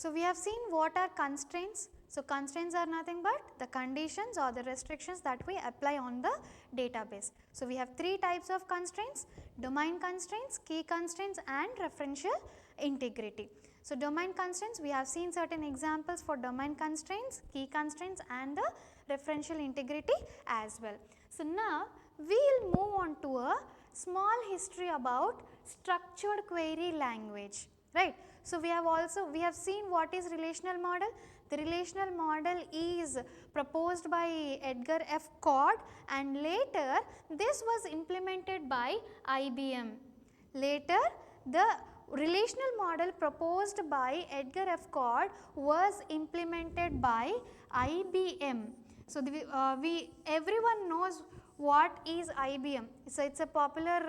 So we have seen what are constraints. So constraints are nothing but the conditions or the restrictions that we apply on the database. So we have three types of constraints: domain constraints, key constraints and referential integrity. So domain constraints, we have seen certain examples for domain constraints, key constraints and the referential integrity as well. So now we will move on to a small history about structured query language, right. So we have seen what is relational model. The relational model is proposed by Edgar F. Codd and later this was implemented by IBM. Later the relational model proposed by Edgar F. Codd was implemented by IBM. So everyone knows what is IBM. So it's a popular,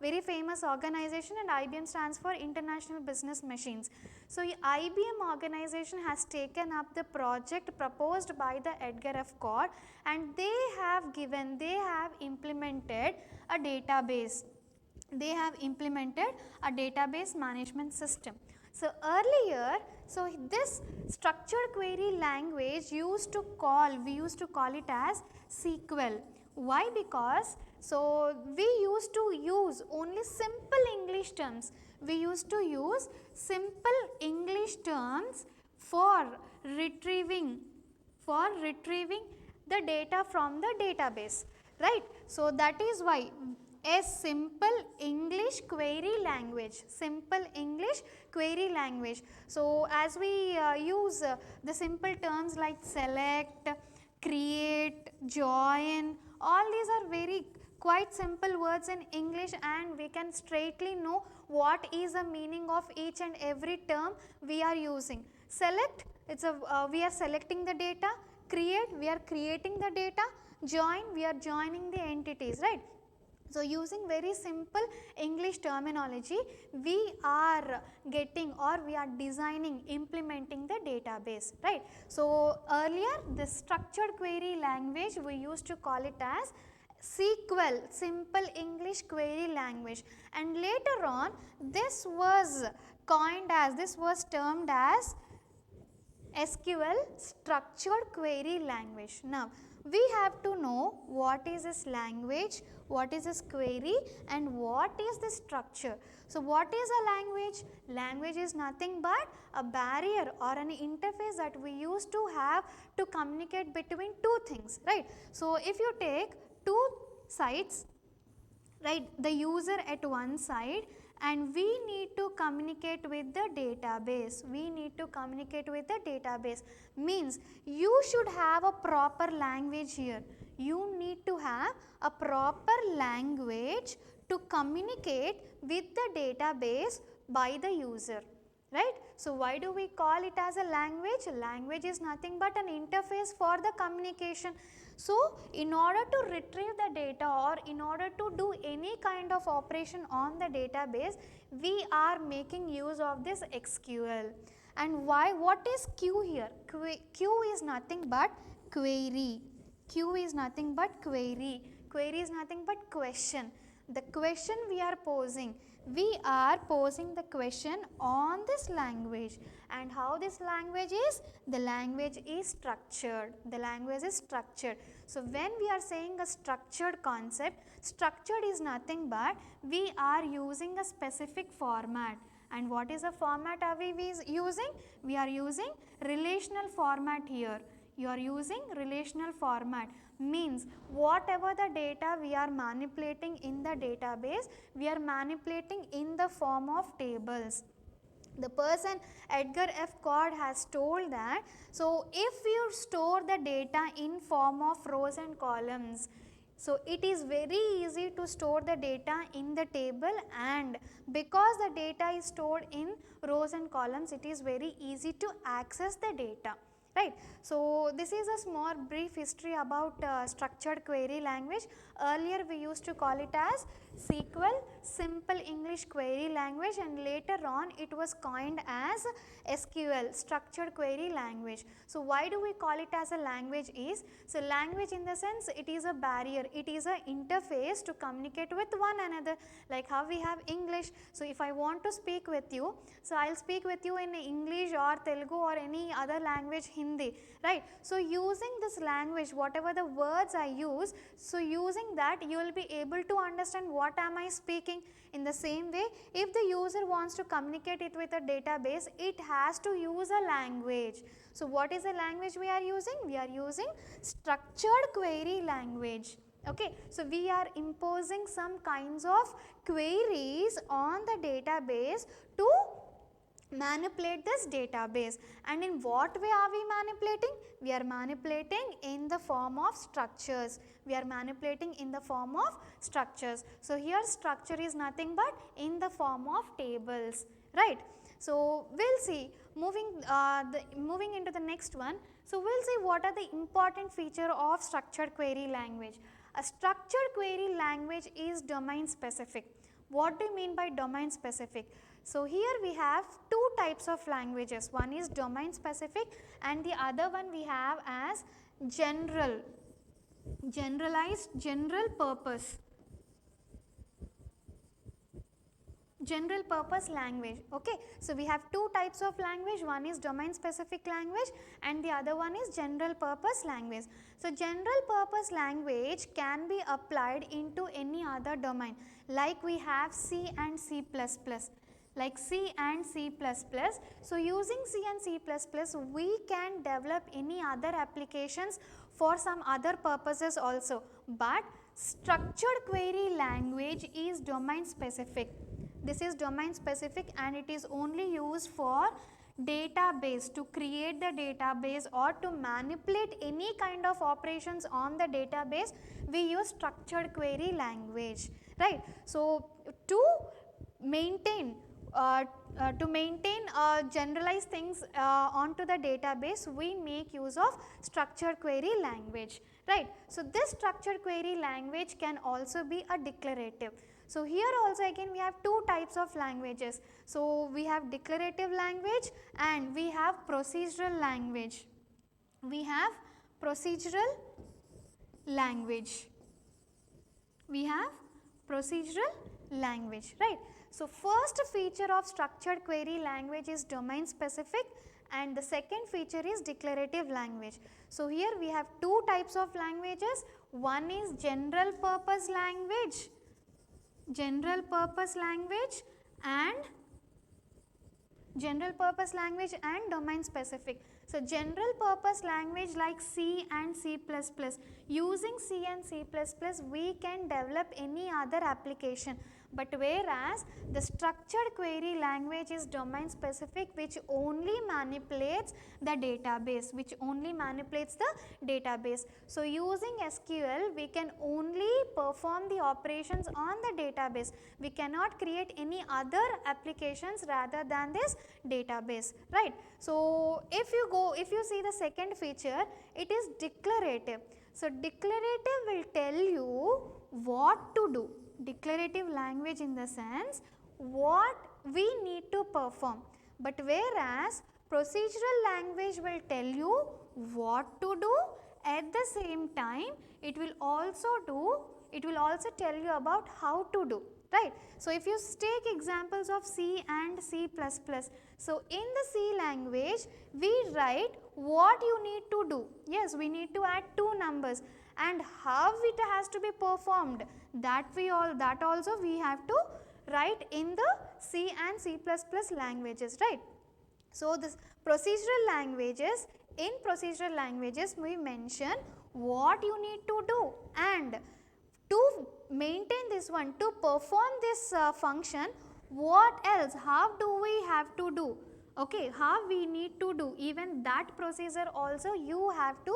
very famous organization, and IBM stands for International Business Machines. So IBM organization has taken up the project proposed by the Edgar F. Codd, and they have implemented a database. They have implemented a database management system. So earlier, so this structured query language we used to call it as SQL. Why? Because so we used to use only simple English terms. We used to use simple English terms for retrieving the data from the database, right. So that is why a simple English query language, So as we use the simple terms like select, create, join, all these are very quite simple words in English, and we can straightly know what is the meaning of each and every term we are using. Select, we are selecting the data. Create, we are creating the data. Join, we are joining the entities, right. So using very simple English terminology, we are getting, or we are designing, implementing the database, right. So earlier this structured query language we used to call it as SQL, simple English query language, and later on this was termed as SQL, structured query language. Now we have to know what is this language, what is this query, and what is the structure. So what is a language? Language is nothing but a barrier or an interface that we used to have to communicate between two things, right. So if you take two sides, right, the user at one side, and we need to communicate with the database. Means you should have a proper language here. You need to have a proper language to communicate with the database by the user, right. So why do we call it as a language? Language is nothing but an interface for the communication. So in order to retrieve the data, or in order to do any kind of operation on the database, we are making use of this SQL. And why? What is Q here? Q is nothing but query. Query is nothing but question. The question we are posing the question on this language. And how this language is? The language is structured. So when we are saying a structured concept, structured is nothing but we are using a specific format. And what is the format are we using? We are using relational format here. You are using relational format, means whatever the data we are manipulating in the database, we are manipulating in the form of tables. The person Edgar F. Codd has told that, so if you store the data in form of rows and columns, so it is very easy to store the data in the table, and because the data is stored in rows and columns, it is very easy to access the data, right? So this is a small brief history about structured query language. Earlier we used to call it as SQL, Simple English Query Language, and later on it was coined as SQL, Structured Query Language. So why do we call it as a language is, so language in the sense it is a barrier, it is an interface to communicate with one another, like how we have English. So if I want to speak with you, so I will speak with you in English or Telugu or any other language, Hindi, right? So using this language, whatever the words I use, so using that you will be able to understand what am I speaking. In the same way, if the user wants to communicate it with a database, it has to use a language. So what is the language we are using? We are using structured query language. Okay, so we are imposing some kinds of queries on the database to manipulate this database. And in what way are we manipulating? We are manipulating in the form of structures. We are manipulating in the form of structures. So here structure is nothing but in the form of tables, right? So we'll see moving into the next one. So we'll see what are the important feature of structured query language. A structured query language is domain specific. What do you mean by domain specific? So here we have two types of languages. One is domain specific and the other one we have as general, generalized, general purpose language. Okay, so we have two types of language. One is domain specific language and the other one is general purpose language. So general purpose language can be applied into any other domain, like we have C and C++, like C and C++. So using C and C++ we can develop any other applications for some other purposes also, but structured query language is domain specific. This is domain specific and it is only used for database, to create the database or to manipulate any kind of operations on the database. We use structured query language, right? So to maintain generalized things onto the database, we make use of structured query language, right? So this structured query language can also be a declarative. So here also again we have two types of languages. So we have declarative language and we have procedural language. We have procedural language. We have procedural language, right? So first feature of structured query language is domain specific and the second feature is declarative language. So here we have two types of languages. One is general purpose language and domain specific. So general purpose language like C and C++, using C and C++ we can develop any other application, but whereas the structured query language is domain specific, which only manipulates the database, So using SQL we can only perform the operations on the database. We cannot create any other applications rather than this database, right? So if you see the second feature, it is declarative. So declarative will tell you what to do. Declarative language in the sense what we need to perform, but whereas procedural language will tell you what to do, at the same time it will also tell you about how to do, right? So if you take examples of C and C++, so in the C language we write what you need to do. Yes, we need to add two numbers and how it has to be performed, that also we have to write in the C and C++ languages, right? So this procedural languages, in procedural languages we mention what you need to do, and to maintain this one, to perform this function, what else, how do we have to do, okay, how we need to do, even that procedure also you have to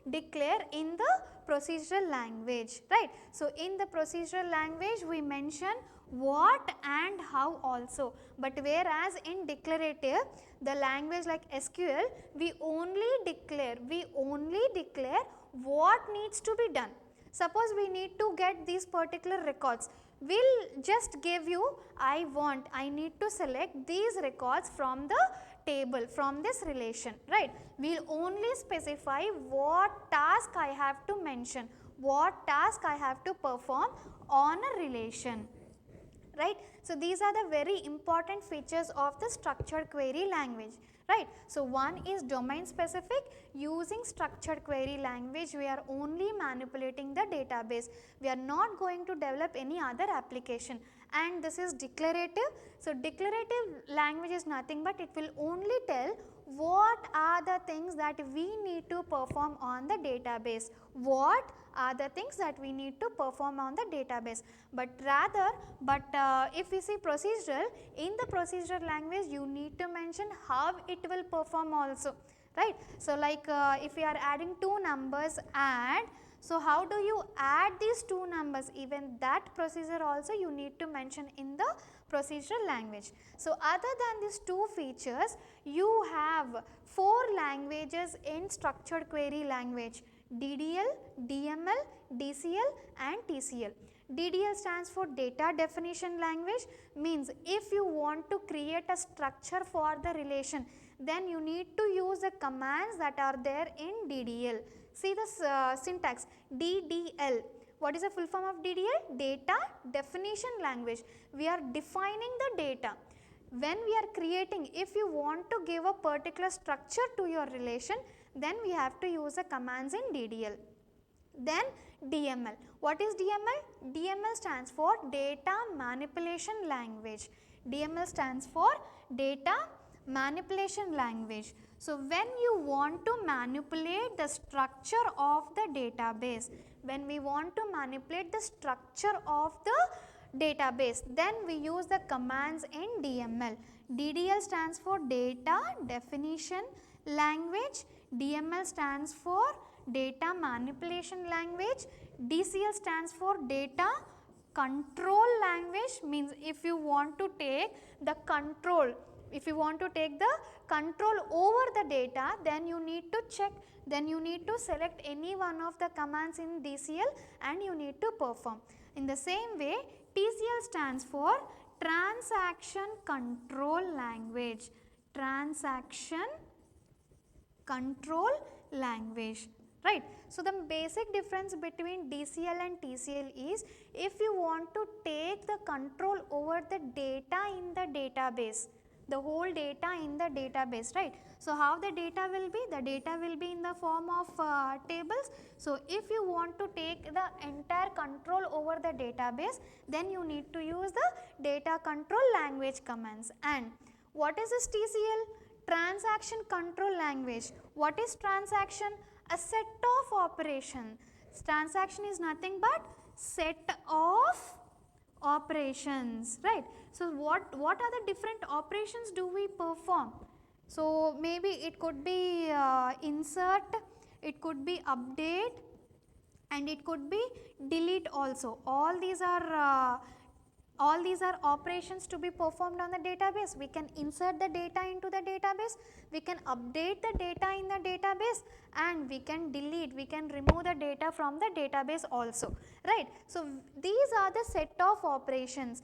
declare in the procedural language, right? So in the procedural language we mention what and how also. But whereas in declarative, the language like SQL, we only declare what needs to be done. Suppose we need to get these particular records, we'll just give you, I need to select these records from the table, from this relation, right. We'll only specify what task I have to mention, what task I have to perform on a relation, right. So these are the very important features of the structured query language, right. So one is domain specific. Using structured query language, we are only manipulating the database, we are not going to develop any other application. And this is declarative. So declarative language is nothing but it will only tell what are the things that we need to perform on the database, what are the things that we need to perform on the database. But if we see procedural, in the procedural language you need to mention how it will perform also, right. So like if we are adding two numbers, add, so how do you add these two numbers, even that procedure also you need to mention in the procedural language. So other than these two features, you have four languages in structured query language: DDL, DML, DCL and TCL. DDL stands for data definition language, means if you want to create a structure for the relation, then you need to use the commands that are there in DDL. See this syntax, DDL. What is the full form of DDL? Data definition language. We are defining the data. When we are creating, if you want to give a particular structure to your relation, then we have to use the commands in DDL. Then DML. What is DML? DML stands for data manipulation language. DML stands for data manipulation language. So when you want to manipulate the structure of the database, when we want to manipulate the structure of the database, then we use the commands in DML. DDL stands for data definition language, DML stands for data manipulation language, DCL stands for data control language, means if you want to take the control, if you want to take the control over the data, then you need to check, then you need to select any one of the commands in DCL and you need to perform. In the same way, TCL stands for transaction control language, transaction control language, right. So the basic difference between DCL and TCL is, if you want to take the control over the data in the database, the whole data in the database, right. So how the data will be? The data will be in the form of tables. So if you want to take the entire control over the database, then you need to use the data control language commands. And what is this TCL? Transaction control language. What is transaction? A set of operations. Transaction is nothing but set of operations, right. So what are the different operations do we perform? So maybe it could be insert, it could be update and it could be delete also. All these are operations to be performed on the database. We can insert the data into the database, we can update the data in the database and we can delete, we can remove the data from the database also, right. So these are the set of operations.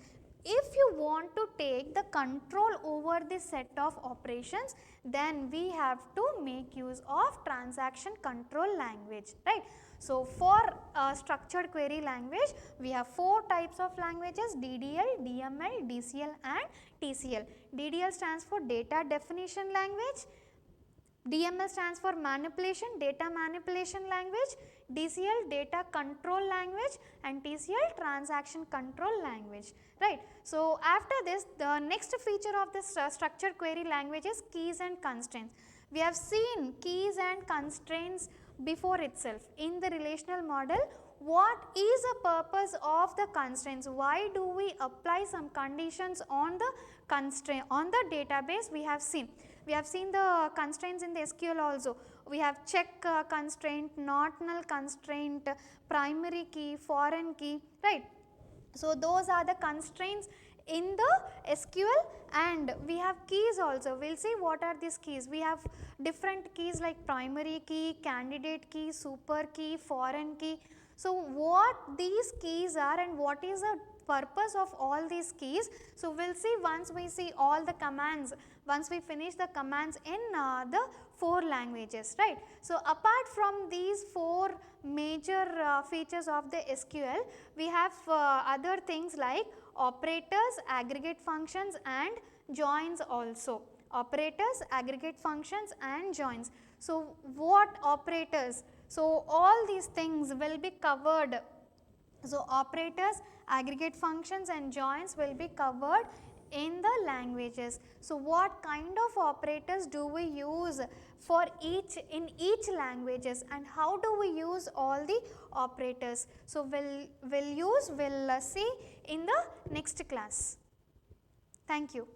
If you want to take the control over this set of operations, then we have to make use of transaction control language, right. So for structured query language, we have four types of languages: DDL, DML, DCL and TCL. DDL stands for data definition language, DML stands for manipulation, data manipulation language, DCL data control language and TCL transaction control language, right. So after this, the next feature of this structured query language is keys and constraints. We have seen keys and constraints before itself in the relational model. What is the purpose of the constraints? Why do we apply some conditions on the constraint on the database? We have seen the constraints in the SQL also. We have check constraint, not null constraint, primary key, foreign key, right. So those are the constraints in the SQL, and we have keys also. We will see what are these keys. We have different keys like primary key, candidate key, super key, foreign key. So what these keys are and what is the purpose of all these keys. So we will see once we see all the commands, once we finish the commands in the 4 languages, right. So apart from these 4 major features of the SQL, we have other things like operators, aggregate functions and joins also. Operators, aggregate functions and joins. So what operators? So all these things will be covered. So operators, aggregate functions and joins will be covered in the languages. So what kind of operators do we use for in each languages, and how do we use all the operators? So we'll see in the next class. Thank you.